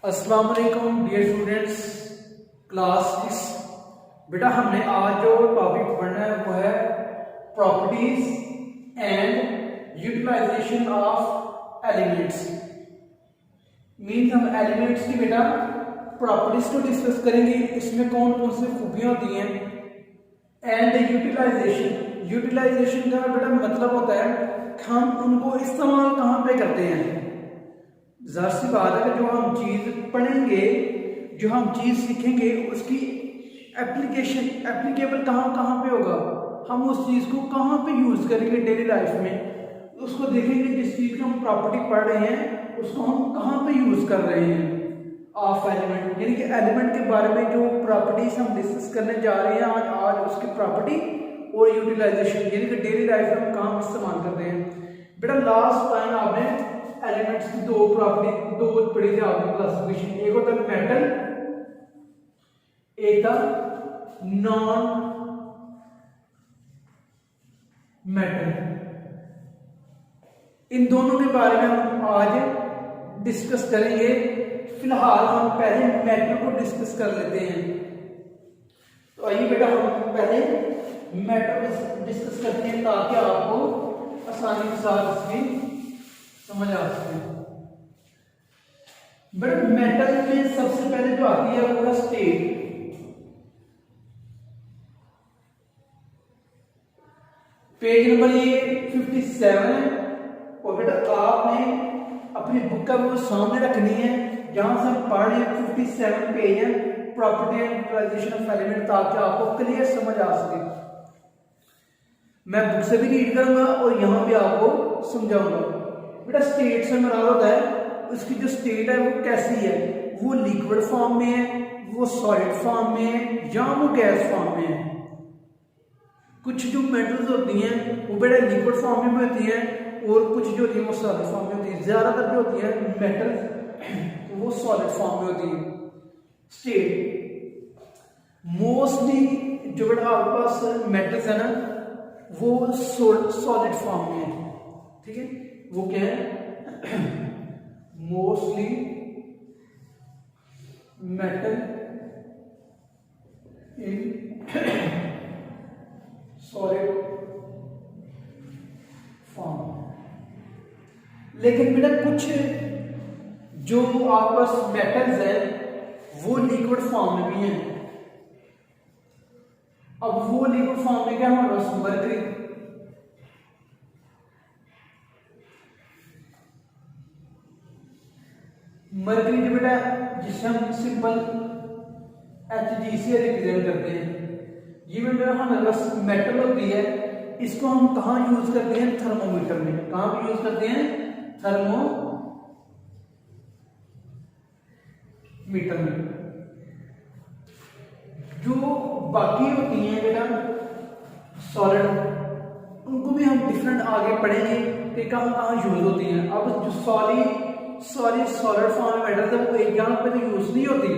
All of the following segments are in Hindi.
अस्सलाम वालेकुम डियर स्टूडेंट्स, क्लास 6। बेटा हमने आज जो टॉपिक पढ़ना है वो है properties and utilisation of elements. Means हम एलिमेंट्स की बेटा प्रॉपर्टीज को डिस्कस करेंगे, इसमें कौन कौन सी खूबियां होती हैं। एंड यूटिलाइजेशन का बेटा मतलब होता है कि हम उनको इस्तेमाल कहाँ पे करते हैं। जाहिर सी बात है कि जो हम चीज पढ़ेंगे, जो हम चीज सीखेंगे, उसकी एप्लीकेबल कहाँ कहाँ पे होगा, हम उस चीज को कहाँ पे यूज करेंगे डेली लाइफ में, उसको देखेंगे। जिस चीज का हम प्रॉपर्टी पढ़ रहे हैं उसको हम कहाँ पे यूज कर रहे हैं ऑफ एलिमेंट, यानी कि एलिमेंट के बारे में जो प्रॉपर्टीज हम डिस्कस करने जा रहे हैं आज उसकी प्रॉपर्टी और यूटिलाइजेशन, यानी कि डेली लाइफ में हम कहाँ इस्तेमाल करते हैं। बेटा लास्ट टाइम आपने एलिमेंट्स की दो प्रॉपर्टी दो पढ़ी थी आपने क्लासिफिकेशन, एक होता है मेटल, एक था नॉन मेटल। इन दोनों के बारे में हम आज डिस्कस करेंगे। फिलहाल हम पहले मेटल को डिस्कस कर लेते हैं। तो आइए बेटा हम पहले मेटल डिस्कस करते हैं ताकि आपको आसानी के साथ इसकी समझ आ सके। बट मेटल में सबसे पहले जो आती है वो है स्टेट। पेज नंबर ये 57 है और बेटा आपने अपनी बुक का वो सामने रखनी है जहां से हम पढ़ रहे हैं। 57 पेज है property and utilisation of element, ताकि आपको क्लियर समझ आ सके। मैं बुक से भी रीड करूंगा और यहां भी आपको समझाऊंगा। बेटा स्टेट से मुराद होता है उसकी जो स्टेट है वो कैसी है, वो लिक्विड फॉर्म में है, वो सॉलिड फॉर्म में है, या वो गैस फॉर्म में है। कुछ जो मेटल्स होती हैं वो बेटा लिक्विड फॉर्म में भी होती हैं और कुछ जो होती है वो सॉलिड फॉर्म में होती है। ज्यादातर जो होती है मेटल वो सॉलिड फॉर्म में होती है। स्टेट मोस्टली जो बेटा आपके पास मेटल्स है ना वो सॉलिड फॉर्म में है, ठीक है। वो क्या है, mostly metal in solid form. लेकिन बेटा कुछ जो आपके पास मेटल्स है वो लिक्विड फॉर्म में भी हैं। अब वो लिक्विड फॉर्म में क्या हमारे पास मरकरी, मरकरी जो बेटा जिसे हम सिंपल Hg से रिप्रेजेंट करते हैं, ये बेटा हमारे पास मेटल होती है। इसको हम कहाँ यूज करते हैं, थर्मोमीटर में। कहाँ पे यूज करते हैं, थर्मोमीटर में। जो बाकी होती हैं बेटा सॉलिड, उनको भी हम डिफरेंट आगे पढ़ेंगे कि कहाँ कहाँ यूज होती हैं। अब जो सॉलिड फॉर्म में मेटल है वो एक जगह पे तो यूज नहीं होती,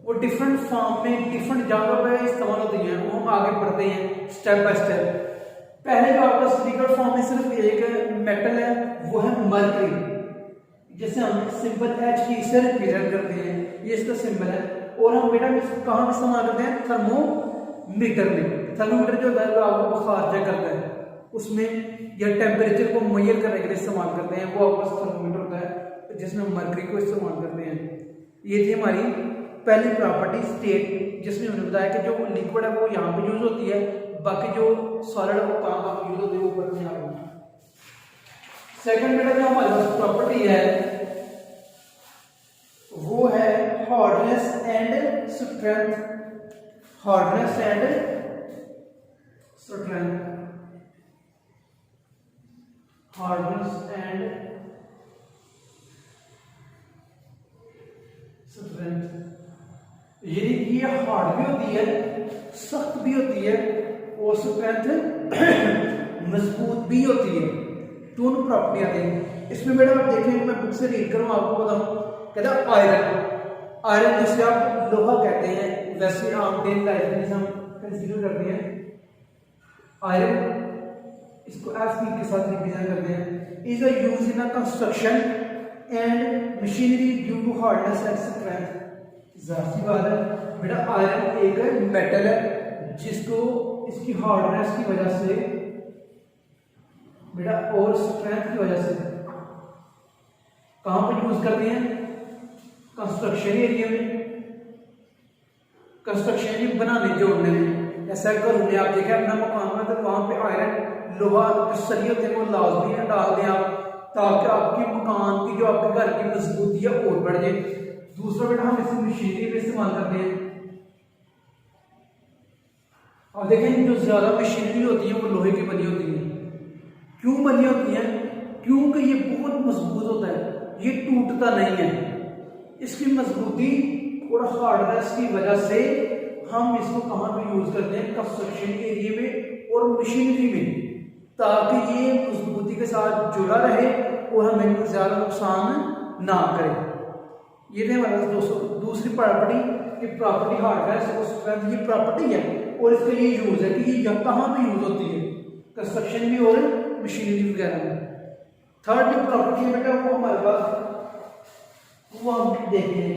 वो डिफरेंट फॉर्म में डिफरेंट जगह पे इस्तेमाल होती हैं। वो हम आगे पढ़ते हैं स्टेप बाय स्टेप। पहले जो आपका लिक्विड फॉर्म में सिर्फ एक मेटल है वो है मरकरी, जिसे हम सिंपल Hg से रिप्रेजेंट करते हैं, ये इसका सिंबल है। और हम बेटा कहाँ इस्तेमाल करते हैं, थर्मोमीटर में। थर्मोमीटर जो है वो आपको बुखार चेक करता है, उसमें या टेम्परेचर को मेजर करने के लिए इस्तेमाल करते हैं। वो आपका थर्मोमीटर होता है जिसमें मरकरी को इस्तेमाल करते हैं। ये थी हमारी पहली प्रॉपर्टी स्टेट, जिसमें हमने बताया कि जो लिक्विड है वो यहाँ पे यूज होती है, बाकी जो सॉलिड है वो कहाँ यूज होती है, ऊपर में यहाँ पे। सेकंड बेटा जो हमारे पास प्रॉपर्टी है वो है hardness and strength. Hardness and strength, hardness and strength, यानी कि ये हार्ड भी होती है, सख्त भी होती है और स्ट्रेंथ मजबूत भी होती है। दोनों प्रॉपर्टी आती है इसमें। बेटा आप देखें, मैं बुक से रीड करूं आपको बताऊं। कहता है आयरन, आयरन जिसे आप लोहा कहते हैं, वैसे आम डेली लाइफ में हम कंसीडर करते हैं आयरन, इसको Fe के साथ रिप्रेजेंट करते हैं। Is use in a construction and machinery due to hardness and strength. जाहिर सी बात है बेटा, आयरन एक मेटल है जिसको इसकी हार्डनेस की वजह से बेटा और स्ट्रेंथ की वजह से कहां पर यूज करते हैं? कंस्ट्रक्शन एरिया में, कंस्ट्रक्शन बनाने जोड़ने में। ऐसा घर में आप देखें अपना मकान में, तो वहां पे आयरन लोहा जो सरिये होते हैं वो लाजमी है डाल दें आप, ताकि आपकी मकान की जो आपके घर की मजबूती है और बढ़ जाए। दूसरा बेटा हम इसे मशीनरी में इस्तेमाल करते हैं। अब देखें जो ज्यादा मशीनरी होती है वो लोहे की बनी होती है। क्यों बनी होती है? क्योंकि ये बहुत मजबूत होता है, ये टूटता नहीं है। इसकी मजबूती और हार्डनेस की वजह से हम इसको कहां पे यूज करते हैं? कंस्ट्रक्शन एरिया में और मशीनरी में, ताकि ये मजबूती के साथ जुड़ा रहे और हमें ज्यादा नुकसान ना करे। ये थे हमारे दोस्तों दूसरी प्रॉपर्टी कि प्रॉपर्टी हार्डनेस और स्ट्रेंथ, ये प्रॉपर्टी है और इसका ये यूज है कि ये कहां पे यूज होती है? कंस्ट्रक्शन में और मशीनरी वगैरह में। थर्ड जो प्रॉपर्टी है बेटा वो हमारे पास वो हम देखेंगे।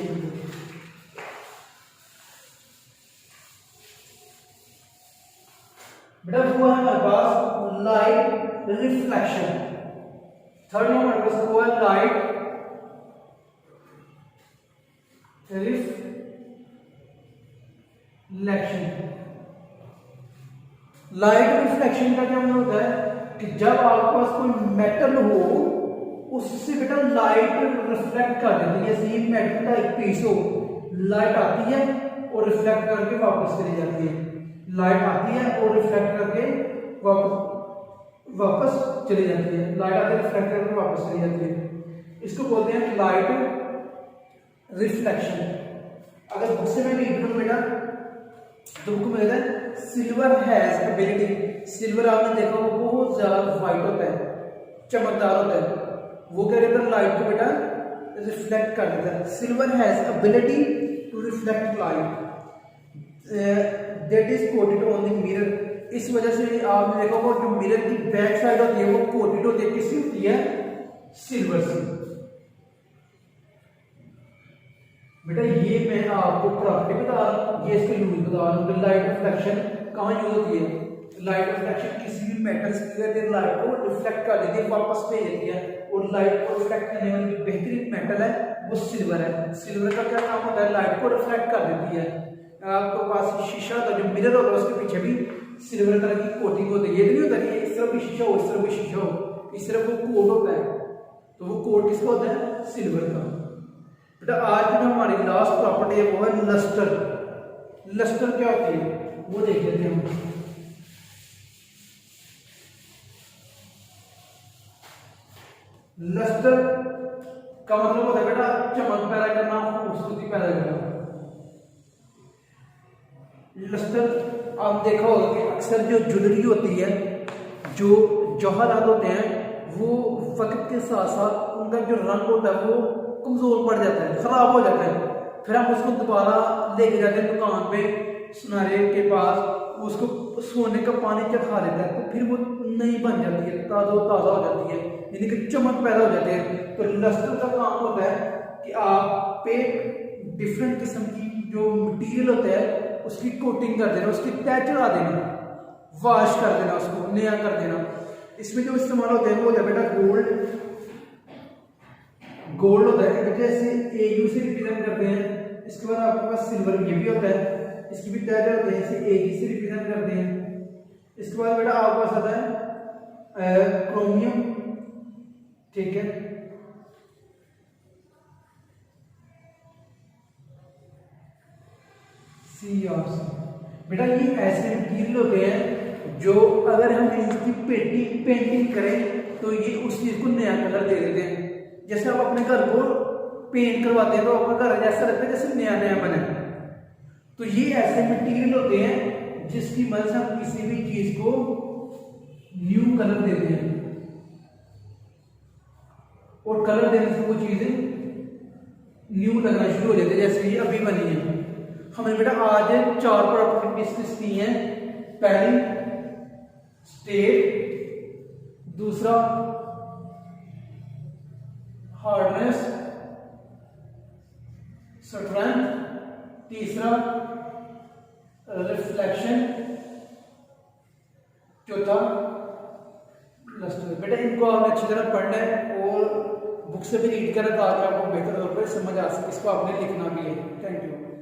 बेटा वो है हमारे पास लाइट रिफ्लेक्शन। थर्ड में हमारे पास वो है लाइट रिफ्लेक्शन। लाइट रिफ्लेक्शन का क्या मतलब होता है कि जब आपके पास कोई मेटल हो उससे बेटा लाइट रिफ्लेक्ट कर देती है। जैसे ये मेटल का एक पीस हो, लाइट आती है और रिफ्लेक्ट करके वापस चली जाती है। लाइट आती है और रिफ्लेक्ट करके वापस चली जाती है। लाइट आती है, रिफ्लेक्ट करके वापस चली जाती है। इसको बोलते हैं लाइट रिफ्लेक्शन। अगर बुक से मैं लिख दूं बेटा तो बुक में कहता है सिल्वर हैज एबिलिटी। सिल्वर आपने देखा वो बहुत ज्यादा वाइट होता है, चमकदार होता है। वो क्या कहता है? लाइट को बेटा रिफ्लेक्ट कर देता है। Silver has ability to reflect light that is coated on the mirror. इस वजह से आपने देखा वो जो मिरर की बैक साइड होती है वो कोटेड होती है, किससे होती है? सिल्वर से। बेटा ये मैं आपको प्रॉपर्टी बता रहा हूं, ये इसका यूज बता रहा हूं। लाइट रिफ्लेक्शन कहां यूज होती है? लाइट रिफ्लेक्शन किसी भी मेटल से लाइट को रिफ्लेक्ट कर देती है, वापस भेज देती है। और लाइट को रिफ्लेक्ट करने वाली जो बेहतरीन मेटल है वो सिल्वर है। सिल्वर का क्या काम होता है? लाइट को रिफ्लेक्ट कर देती है। आपके पास शीशा होता है, जो मिरर होता है उसके पीछे भी सिल्वर कलर की कोटिंग होती है। ये नहीं होता कि इस तरफ भी शीशा हो, इस तरफ भी शीशा हो, इस तरफ वो कोट होता है। तो वो कोट किसका होता है? सिल्वर का। बेटा आज की जो हमारी लास्ट प्रॉपर्टी है वो है लस्टर। लस्टर क्या होती है वो देख लेते हैं हम। लस्टर का मतलब होता है बेटा चमक पैदा करना, खूबसूरती पैदा करना। लस्टर आप देखा होगा कि अक्सर जो ज्वेलरी होती है, जो जवाहरात होते हैं, वो वक्त के साथ साथ उनका जो रंग होता है वो कमजोर पड़ जाता है, खराब हो जाता है। फिर हम उसको दोबारा लेके जाते हैं दुकान पे सुनारे के पास, उसको सोने का पानी चढ़ा देता है तो फिर वो नई बन जाती है, ताज़ा हो जाती है, यानी कि चमक पैदा हो जाती है। तो लस्टर का काम होता है कि आप पे डिफरेंट किस्म की जो मटीरियल होता है उसकी कोटिंग कर देना, उसकी तय चढ़ा देना, वॉश कर देना, उसको नया कर देना। इसमें जो इस्तेमाल होता है वो होता है बेटा गोल्ड। गोल्ड होता है जैसे AU से रिप्रेजेंट करते हैं। इसके बाद आपके पास सिल्वर ये भी होता है, इसकी भी तय होते हैं, इसे AG से रिप्रेजेंट करते हैं। इसके बाद बेटा आपके पास आता है क्रोमियम, ठीक है। बेटा ये ऐसे मटीरियल होते हैं जो अगर हम इसकी पेंटिंग करें तो ये उस चीज को नया कलर दे देते हैं। जैसे आप अपने घर को पेंट करवाते हैं तो आपका घर ऐसा लगता है जैसे नया नया बना। तो ये ऐसे मटीरियल होते हैं जिसकी मदद से हम किसी भी चीज को न्यू कलर देते हैं और कलर देने से वो चीजें न्यू लगना शुरू हो जाती है, जैसे ये अभी बनी है। हमने बेटा आज 4 प्रॉपर्टी डिस्कस की हैं। पहली स्टेट, दूसरा हार्डनेस, स्ट्रेंथ, तीसरा रिफ्लेक्शन, चौथा लस्टर। बेटा इनको आपने अच्छी तरह पढ़ना है और बुक से भी रीड करें ताकि आपको बेहतर तौर पर समझ आ सके। इसको आपने लिखना भी है। Thank you.